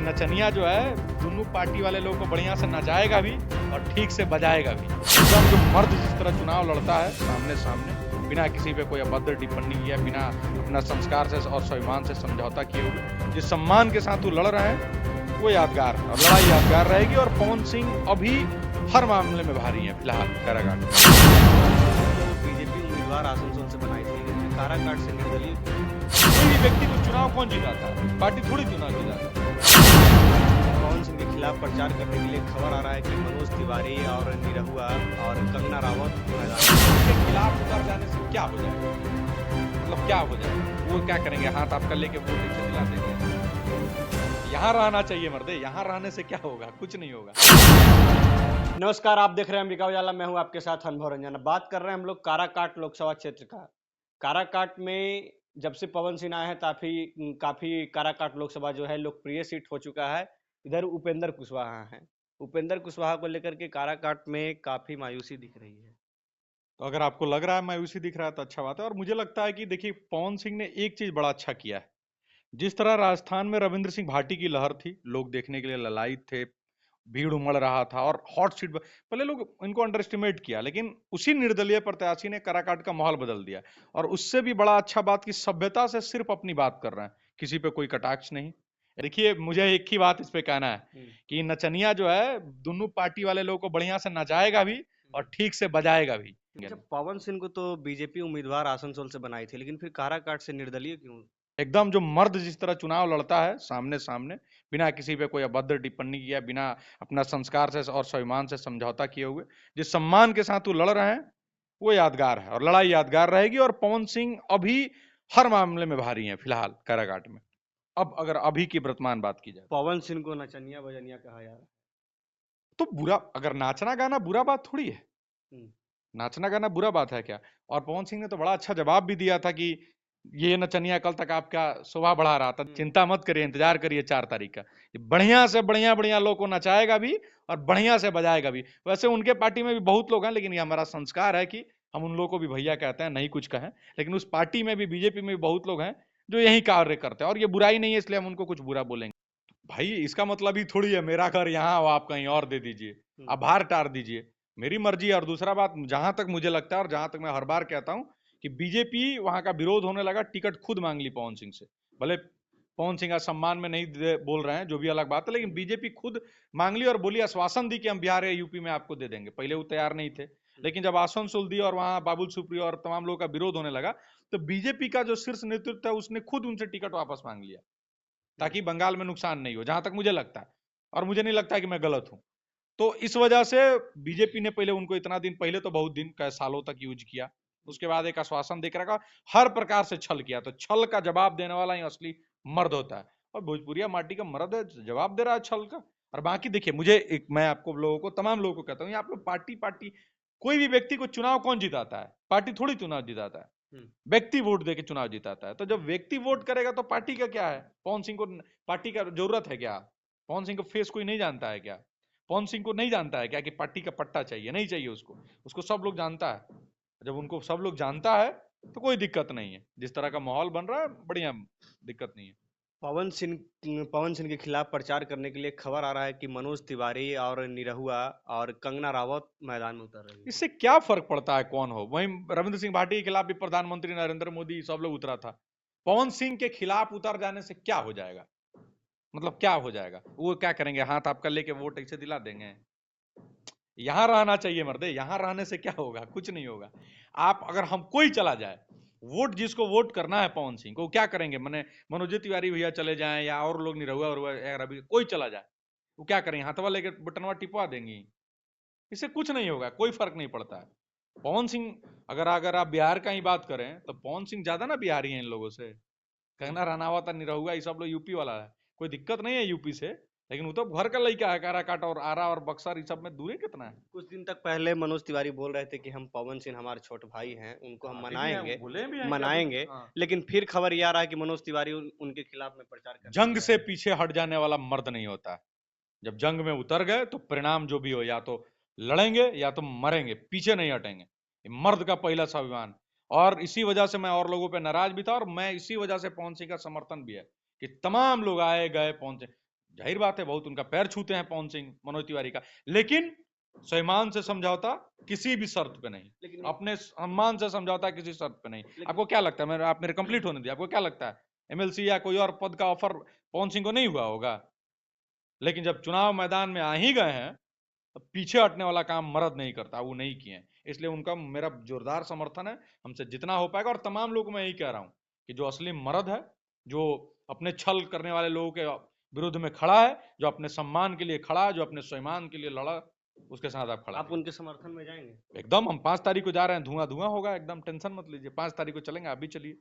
नचनिया जो है दोनों पार्टी वाले लोगों को बढ़िया से नचाएगा भी और ठीक से बजाएगा भी। एकदम जो मर्द जिस तरह चुनाव लड़ता है सामने सामने, बिना किसी पे कोई अभद्र टिप्पणी किया, बिना अपना संस्कार से और स्वाभिमान से समझौता किए हुए जिस सम्मान के साथ वो लड़ रहे हैं वो यादगार है और लड़ाई यादगार रहेगी। और पवन सिंह अभी हर मामले में भारी है फिलहाल कारागार में। बीजेपी उम्मीदवार आसनसोल से बनाई थी, लेकिन काराकाट से निर्दलीय कोई भी व्यक्ति को चुनाव कौन जिताता है? पार्टी थोड़ी चुनाव जिताता है। पवन सिंह के खिलाफ प्रचार करने के लिए खबर आ रहा है कि मनोज तिवारी और निरहुआ और कंगना रावत मैदान के खिलाफ उतर जाने से क्या हो जाएगा? मतलब क्या हो जाएगा? वो क्या करेंगे? हाथ आपका लेके वोट एक दिला देंगे। यहाँ रहना चाहिए मर्दे, यहाँ रहने से क्या होगा? कुछ नहीं होगा। नमस्कार, आप देख रहे हैं अंबिका उजाला, मैं हूं आपके साथ अनुभव रंजन। बात कर रहे हैं हम लोग काराकाट लोकसभा क्षेत्र का। काराकाट में जब से पवन सिंह आए हैं काफी काराकाट लोकसभा जो है लोकप्रिय सीट हो चुका है। इधर उपेंद्र कुशवाहा हैं। उपेंद्र कुशवाहा को लेकर के काराकाट में काफी मायूसी दिख रही है। तो अगर आपको लग रहा है मायूसी दिख रहा है तो अच्छा बात है। और मुझे लगता है कि देखिए पवन सिंह ने एक चीज बड़ा अच्छा किया है। जिस तरह राजस्थान में रविंद्र सिंह भाटी की लहर थी, लोग देखने के लिए ललायित थे, भीड़ उमड़ रहा था और हॉट सीट पहले लोग इनको अंडर एस्टिमेट किया, लेकिन उसी निर्दलीय प्रत्याशी ने काराकाट का माहौल बदल दिया। और उससे भी बड़ा अच्छा बात कि सभ्यता से सिर्फ अपनी बात कर रहे हैं, किसी पे कोई कटाक्ष नहीं। देखिए मुझे एक ही बात इस पे कहना है कि नचनिया जो है दोनों पार्टी वाले लोगों को बढ़िया से नचाएगा भी और ठीक से बजाएगा भी। जब पवन सिंह को तो बीजेपी उम्मीदवार आसनसोल से बनाई थी, लेकिन फिर काराकाट से निर्दलीय क्यों? एकदम जो मर्द जिस तरह चुनाव लड़ता है सामने सामने, बिना किसी पे कोई अभद्र टिप्पणी किया, बिना अपना संस्कार से और स्वाभिमान से समझौता किए हुए जिस सम्मान के साथ वो लड़ रहे हैं वो यादगार है और लड़ाई यादगार रहेगी। और पवन सिंह अभी हर मामले में भारी हैं फिलहाल कारागार में। अब अगर अभी की वर्तमान बात की जाए, पवन सिंह को नचनिया बजनिया कहा यार। तो बुरा, अगर नाचना गाना बुरा बात थोड़ी है। नाचना गाना बुरा बात है क्या? और पवन सिंह ने तो बड़ा अच्छा जवाब भी दिया था कि ये नचनिया कल तक आपका शोभा बढ़ा रहा था, चिंता मत करिए, इंतजार करिए 4 तारीख का, बढ़िया से बढ़िया बढ़िया लोग को नचाएगा भी और बढ़िया से बजाएगा भी। वैसे उनके पार्टी में भी बहुत लोग हैं, लेकिन ये हमारा संस्कार है कि हम उन लोगों को भी भैया कहते हैं, नहीं कुछ कहें। लेकिन उस पार्टी में भी, बीजेपी में भी बहुत लोग हैं जो यही कार्य करते हैं और ये बुराई नहीं है इसलिए हम उनको कुछ बुरा बोलेंगे। भाई इसका मतलब ही थोड़ी है मेरा घर यहाँ हो आप कहीं और दे दीजिए, आभार टार दीजिए, मेरी मर्जी है। और दूसरा बात, जहां तक मुझे लगता है और जहां तक मैं हर बार कहता हूं कि बीजेपी वहां का विरोध होने लगा, टिकट खुद मांग ली पवन सिंह से। भले पवन सिंह का सम्मान में नहीं बोल रहे हैं, जो भी अलग बात है, लेकिन बीजेपी खुद मांग ली और बोली, आश्वासन दी कि हम बिहार या यूपी में आपको दे देंगे। पहले वो तैयार नहीं थे, लेकिन जब आसनसोल दी और वहां बाबुल सुप्रियो और तमाम लोगों का विरोध होने लगा तो बीजेपी का जो शीर्ष नेतृत्व है उसने खुद उनसे टिकट वापस मांग लिया ताकि बंगाल में नुकसान नहीं हो, जहां तक मुझे लगता है। और मुझे नहीं लगता कि मैं गलत हूं। तो इस वजह से बीजेपी ने पहले उनको इतना दिन पहले तो बहुत दिन कई सालों तक यूज किया, उसके बाद एक आश्वासन देकर रखा, हर प्रकार से छल किया। तो छल का जवाब देने वाला ही असली मर्द होता है और भोजपुरिया माटी का मर्द है, जवाब दे रहा है छल का। और बाकी देखिए, मैं आपको लोगों को, तमाम लोगों को कहता हूँ, आप लोग पार्टी पार्टी, कोई भी व्यक्ति को चुनाव कौन जिताता है? पार्टी थोड़ी चुनाव जिताता है, व्यक्ति वोट देके चुनाव जिताता है। तो जब व्यक्ति वोट करेगा तो पार्टी का क्या है? पवन सिंह को पार्टी का जरूरत है क्या? पवन सिंह को फेस कोई नहीं जानता है क्या? पवन सिंह को नहीं जानता है क्या कि पार्टी का पट्टा चाहिए? नहीं चाहिए उसको, उसको सब लोग जानता है। जब उनको सब लोग जानता है तो कोई दिक्कत नहीं है। जिस तरह का माहौल बन रहा है, बढ़िया, दिक्कत नहीं है। पवन सिंह के खिलाफ प्रचार करने के लिए खबर आ रहा है कि मनोज तिवारी और निरहुआ और कंगना रावत मैदान में उतर रही है। इससे क्या फर्क पड़ता है कौन हो? वहीं रविंद्र सिंह भाटी के खिलाफ भी प्रधानमंत्री नरेंद्र मोदी सब लोग उतरा था। पवन सिंह के खिलाफ उतर जाने से क्या हो जाएगा? मतलब क्या हो जाएगा? वो क्या करेंगे? हाथ आपका लेके वोट ऐसे दिला देंगे? यहां रहना चाहिए मर्दे, यहां रहने से क्या होगा? कुछ नहीं होगा। आप अगर हम कोई चला जाए, वोट जिसको वोट करना है पवन सिंह को, क्या करेंगे? मैंने मनोज तिवारी भैया चले जाएं या और लोग निरहुआ और रवि, कोई चला जाए, वो क्या करेंगे? हाथवा लेके बटनवा टिपवा देंगी। इससे कुछ नहीं होगा, कोई फर्क नहीं पड़ता है। पवन सिंह, अगर आप बिहार का ही बात करें तो पवन सिंह ज्यादा ना बिहारी हैं इन लोगों से। कंगना रनावत, निरहुआ, ये सब लोग यूपी वाला है, कोई दिक्कत नहीं है यूपी से, लेकिन वो तो घर का लड़का है। काराकाट और आरा और बक्सर, ये सब में दूरी कितना है? कुछ दिन तक पहले मनोज तिवारी बोल रहे थे कि हम पवन सिंह हमारे छोटे भाई हैं, उनको हम मनाएंगे। लेकिन फिर खबर ये आ रहा है कि मनोज तिवारी उनके खिलाफ में प्रचार कर जंग से पीछे हट जाने वाला मर्द नहीं होता है। जब जंग में उतर गए तो परिणाम जो भी हो, या तो लड़ेंगे या तो मरेंगे, पीछे नहीं हटेंगे। ये मर्द का पहला स्वाभिमान। और इसी वजह से मैं और लोगों पे नाराज भी था और मैं इसी वजह से पवन सिंह का समर्थन भी है कि तमाम लोग आए गए पहुंचे। जाहिर बात है बहुत उनका पैर छूते हैं पवन सिंह, मनोज तिवारी का, लेकिन स्वाभिमान से समझौता किसी भी शर्त पे नहीं, लेकिन अपने सम्मान से समझौता किसी शर्त पे नहीं। आपको क्या लगता है, आप मेरे कंप्लीट होने दिया, आपको क्या लगता है एमएलसी या कोई और पद का ऑफर पवन सिंह को नहीं हुआ होगा? लेकिन जब चुनाव मैदान में आ ही गए हैं तो पीछे हटने वाला काम मर्द नहीं करता, वो नहीं किए, इसलिए उनका मेरा जोरदार समर्थन है, हमसे जितना हो पाएगा। और तमाम लोगों को मैं यही कह रहा हूं कि जो असली मर्द है, जो अपने छल करने वाले लोगों के विरुद्ध में खड़ा है, जो अपने सम्मान के लिए खड़ा है, जो अपने स्वाभिमान के लिए लड़ा, उसके साथ आप खड़ा। आप उनके समर्थन में जाएंगे? एकदम, हम 5 तारीख को जा रहे हैं, धुआं धुआं होगा एकदम, टेंशन मत लीजिए, 5 तारीख को चलेंगे, आप भी चलिए,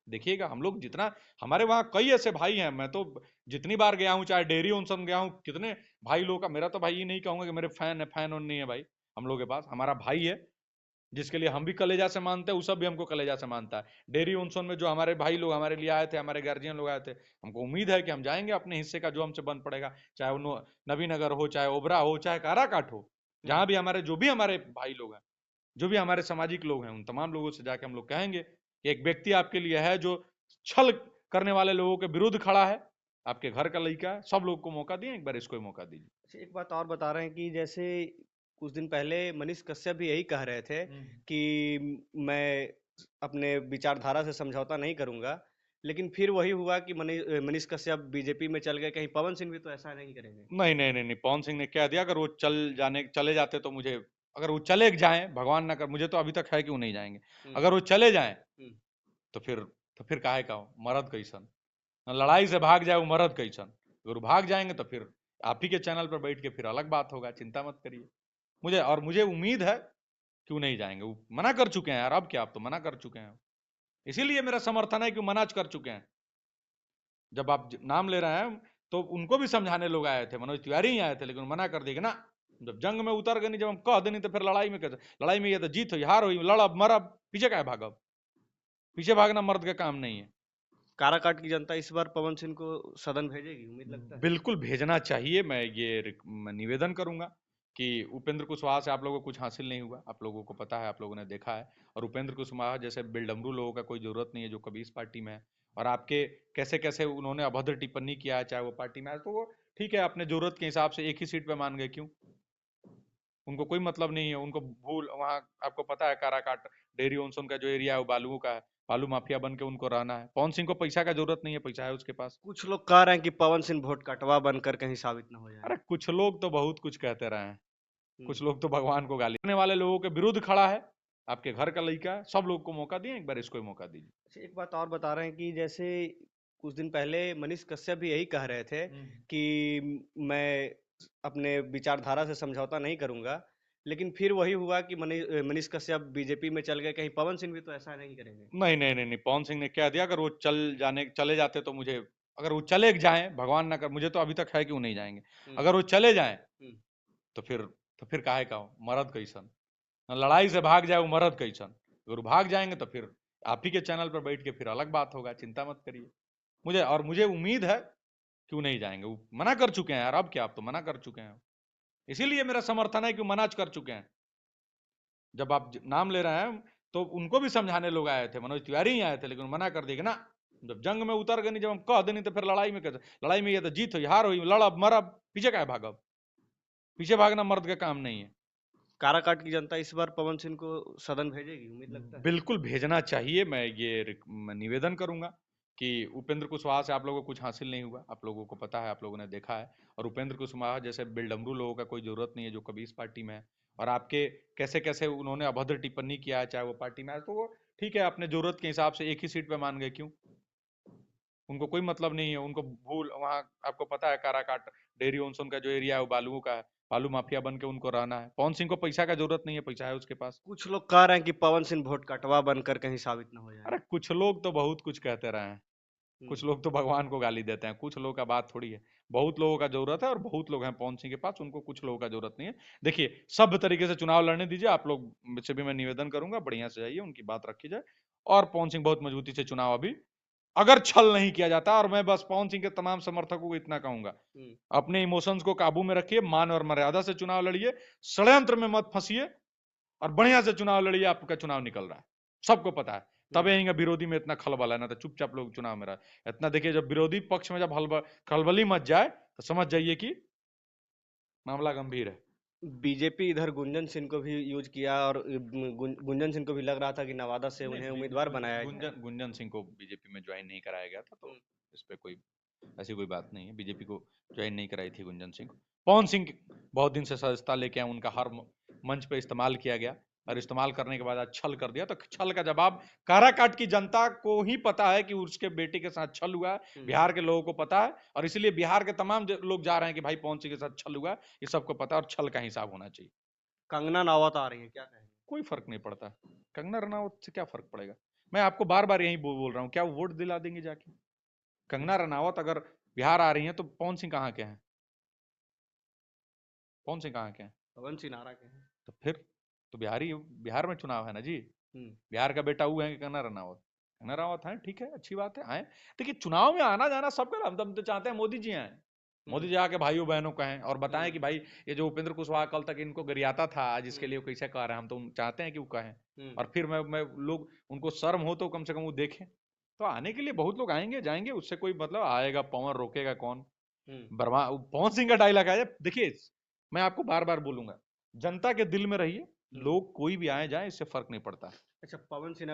देखिएगा। हम लोग जितना, हमारे वहाँ कई ऐसे भाई हैं, मैं तो जितनी बार गया हूँ, चाहे डेयरी ओनसन गया हूँ, कितने भाई लोगों का, मेरा तो भाई ये नहीं कहूंगा कि मेरे फैन है, फैन और नहीं है भाई, हम लोग के पास हमारा भाई है जिसके लिए हम भी कलेजा से मानते हैं, वो सब भी हमको कलेजा से मानता है। डेयरी ओनसन में जो हमारे भाई लोग हमारे लिए आए थे, हमारे गार्जियन लोग आए थे, हमको उम्मीद है कि हम जाएंगे, अपने हिस्से का जो हमसे बन पड़ेगा, चाहे वो नवीनगर हो, चाहे ओबरा हो, चाहे काराकाट हो, जहां भी हमारे जो भी हमारे भाई लोग हैं, जो भी हमारे सामाजिक लोग हैं, उन तमाम लोगों से जाके हम लोग कहेंगे कि एक व्यक्ति आपके लिए है जो छल करने वाले लोगों के विरुद्ध खड़ा है, आपके घर का लड़का है, सब लोग को मौका दिए, एक बार इसको ही मौका दीजिए। अच्छा, एक बात और बता रहे हैं कि जैसे कुछ दिन पहले मनीष कश्यप भी यही कह रहे थे कि मैं अपने विचारधारा से समझौता नहीं करूंगा, लेकिन फिर वही हुआ कि मनीष कश्यप बीजेपी में चल गए। कहीं पवन सिंह भी तो ऐसा नहीं करेंगे? नहीं नहीं नहीं नहीं, पवन सिंह ने क्या दिया, अगर वो चले जाते तो मुझे, अगर वो चले जाएं, भगवान ना कर, मुझे तो अभी तक है कि वो नहीं जाएंगे, अगर वो चले जाएं तो फिर काहे का हो, मर्द कैसन, लड़ाई से भाग जाए वो मर्द कैसन, अगर वो भाग जाएंगे तो फिर आप ही के चैनल पर बैठ के फिर अलग बात होगा, चिंता मत करिए। मुझे उम्मीद है क्यों नहीं जाएंगे, वो मना कर चुके हैं यार, अब क्या, आप तो मना कर चुके हैं, इसीलिए मेरा समर्थन है कि मना कर चुके हैं। जब आप नाम ले रहे हैं तो उनको भी समझाने लोग आए थे, मनोज तिवारी ही आए थे, लेकिन मना कर दिए कि ना, जब जंग में उतर गए नहीं, जब हम कह देनी तो फिर लड़ाई में कैसे, लड़ाई में ये तो जीत हुई हार हुई, लड़ब मरब, पीछे क्या भागब, पीछे भागना मर्द का काम नहीं है। काराकाट की जनता इस बार पवन सिंह को सदन भेजेगी, उम्मीद लगता है? बिल्कुल भेजना चाहिए, मैं निवेदन करूंगा कि उपेंद्र कुशवाहा से आप लोगों को कुछ हासिल नहीं हुआ, आप लोगों को पता है, आप लोगों ने देखा है, और उपेंद्र कुशवाहा जैसे बिलडमरू लोगों का कोई जरूरत नहीं है जो कभी इस पार्टी में है, और आपके कैसे कैसे उन्होंने अभद्र टिप्पणी किया है, चाहे वो पार्टी में है, तो वो ठीक है, अपने जरूरत के हिसाब से एक ही सीट पे मान गए, क्यों, उनको कोई मतलब नहीं है, उनको भूल, वहाँ आपको पता है काराकाट डेयरी ओनसन का जो एरिया है वो बालुओं का है, बालू माफिया बन के उनको रहना है। पवन सिंह को पैसा का जरूरत नहीं है, पैसा है उसके पास। कुछ लोग कह रहे हैं कि पवन सिंह वोट कटवा बनकर कहीं साबित न हो जाए। अरे कुछ लोग तो बहुत कुछ कहते रहे हैं, कुछ लोग तो भगवान को गाली देने वाले लोगों के विरुद्ध खड़ा है, आपके घर का लड़का है, सब लोग को मौका दिए, एक बार इसको ही मौका दीजिए। अच्छा, एक बात और बता रहे हैं कि जैसे कुछ दिन पहले मनीष कश्यप भी यही कह रहे थे कि मैं अपने विचारधारा से समझौता नहीं करूंगा, लेकिन फिर वही हुआ कि मनीष कश्यप बीजेपी में चल गए। कहीं पवन सिंह भी तो ऐसा नहीं करेंगे? नहीं नहीं नहीं नहीं, पवन सिंह ने क्या दिया, अगर वो चले जाते तो मुझे, अगर वो चले जाएं, भगवान ना कर, मुझे तो अभी तक है कि वो नहीं जाएंगे, अगर वो चले जाएं तो फिर काहे का हो, मर्द कैसन, लड़ाई से भाग जाए वो मर्द कैसन, अगर वो भाग जाएंगे तो फिर आप ही के चैनल पर बैठ के फिर अलग बात होगा, चिंता मत करिए। मुझे उम्मीद है क्यों नहीं जाएंगे, वो मना कर चुके हैं यार, अब क्या, आप तो मना कर चुके हैं, इसीलिए मेरा समर्थन है कि मना कर चुके हैं। जब आप नाम ले रहे हैं तो उनको भी समझाने लोग आए थे, मनोज तिवारी ही आए थे, लेकिन मना कर दिए कि ना, जब जंग में उतर गए नहीं, जब हम कह देनी तो फिर लड़ाई में कैसे, लड़ाई में ये तो जीत हुई हार हुई, लड़ब मरब, पीछे क्या भागब, पीछे भागना मर्द का काम नहीं है। काराकाट की जनता इस बार पवन सिंह को सदन भेजेगी, उम्मीद लगता है? बिल्कुल भेजना चाहिए, मैं निवेदन करूंगा कि उपेंद्र कुशवाहा से आप लोगों को कुछ हासिल नहीं हुआ, आप लोगों को पता है, आप लोगों ने देखा है, और उपेंद्र कुशवाहा जैसे बिलडमरू लोगों का कोई जरूरत नहीं है जो कभी इस पार्टी में है, और आपके कैसे कैसे उन्होंने अभद्र टिप्पणी किया है, चाहे वो पार्टी में है, तो वो ठीक है, अपने जरूरत के हिसाब से एक ही सीट पे मान गए, क्यों, उनको कोई मतलब नहीं है, उनको भूल, वहाँ आपको पता है काराकाट डेयरी ओनसन का जो एरिया है वो बालुओं का है, बालू माफिया बन के उनको रहना है। पवन सिंह को पैसा का जरूरत नहीं है, पैसा है उसके पास। कुछ लोग कह रहे हैं कि पवन सिंह वोट कटवा बनकर कहीं साबित न हो जाए। अरे कुछ लोग तो बहुत कुछ कहते रहे हैं, कुछ लोग तो भगवान को गाली देते हैं, कुछ लोगों का बात थोड़ी है, बहुत लोगों का जरूरत है, और बहुत लोग हैं पवन सिंह के पास, उनको कुछ लोगों का जरूरत नहीं है। देखिए सब तरीके से चुनाव लड़ने दीजिए, आप लोग से भी मैं निवेदन करूंगा, बढ़िया से जाइए, उनकी बात रखी जाए, और पवन सिंह बहुत मजबूती से चुनाव, अभी अगर छल नहीं किया जाता, और मैं बस पवन सिंह के तमाम समर्थकों को इतना कहूंगा, अपने इमोशंस को काबू में रखिए, मान और मर्यादा से चुनाव लड़िए, षड्यंत्र में मत फंसिए, और बढ़िया से चुनाव लड़िए, आपका चुनाव निकल रहा है, सबको पता है। तब यही विरोधी में इतना खलबल है, ना तो चुपचाप लोग चुनाव में रहा इतना। देखिए जब विरोधी पक्ष में जब खलबली मच जाए तो समझ जाइए कि मामला गंभीर है। बीजेपी इधर गुंजन सिंह को भी यूज किया और गुंजन सिंह को भी लग रहा था कि नवादा से उन्हें उम्मीदवार बनाया जाए। गुंजन सिंह को बीजेपी में ज्वाइन नहीं कराया गया था, तो इस पे कोई ऐसी कोई बात नहीं है। बीजेपी को ज्वाइन नहीं कराई थी गुंजन सिंह को। पवन सिंह बहुत दिन से सदस्यता लेके आए, उनका हर मंच पे इस्तेमाल किया गया और इस्तेमाल करने के बाद आज छल कर दिया। तो छल का जवाब काराकाट की जनता को ही पता है कि उसके बेटे के साथ छल हुआ है, बिहार के लोगों को पता है, और इसलिए बिहार के तमाम लोग जा रहे हैं कि भाई पवन सिंह के साथ छल हुआ, ये सबको पता है और छल का हिसाब होना चाहिए। कंगना रनावत आ रही है, क्या कहेंगे? कोई फर्क नहीं पड़ता, कंगना रनावत से क्या फर्क पड़ेगा। मैं आपको बार बार यही बोल रहा हूँ, क्या वो वोट दिला देंगे जाके? कंगना रनावत अगर बिहार आ रही है तो पवन सिंह कहाँ के हैं? पवन सिंह कहाँ के हैं? पवन सिंह नारा के हैं। तो फिर तो बिहार में चुनाव है ना जी। बिहार का बेटा वो है कि कंगना रनावत? कंगना रनावत है, ठीक है, अच्छी बात है, आए। देखिए चुनाव में आना जाना सबका, हम तो चाहते हैं मोदी जी आए, मोदी जी आके भाइयों बहनों कहें और बताएं कि भाई ये जो उपेंद्र कुशवाहा कल तक इनको गरियाता था, आज इसके लिए कैसे कह रहे हैं, हम तो चाहते हैं कि वो कहें। और फिर मैं लोग उनको शर्म हो तो कम से कम वो देखें। तो आने के लिए बहुत लोग आएंगे जाएंगे, उससे कोई मतलब आएगा पवन रोकेगा कौन? बर्मा पवन सिंह का डायलॉग है, देखिए मैं आपको बार बार बोलूंगा, जनता के दिल में रहिए, लोग कोई भी आए जाए इससे फर्क नहीं पड़ता। अच्छा, पवन सिंह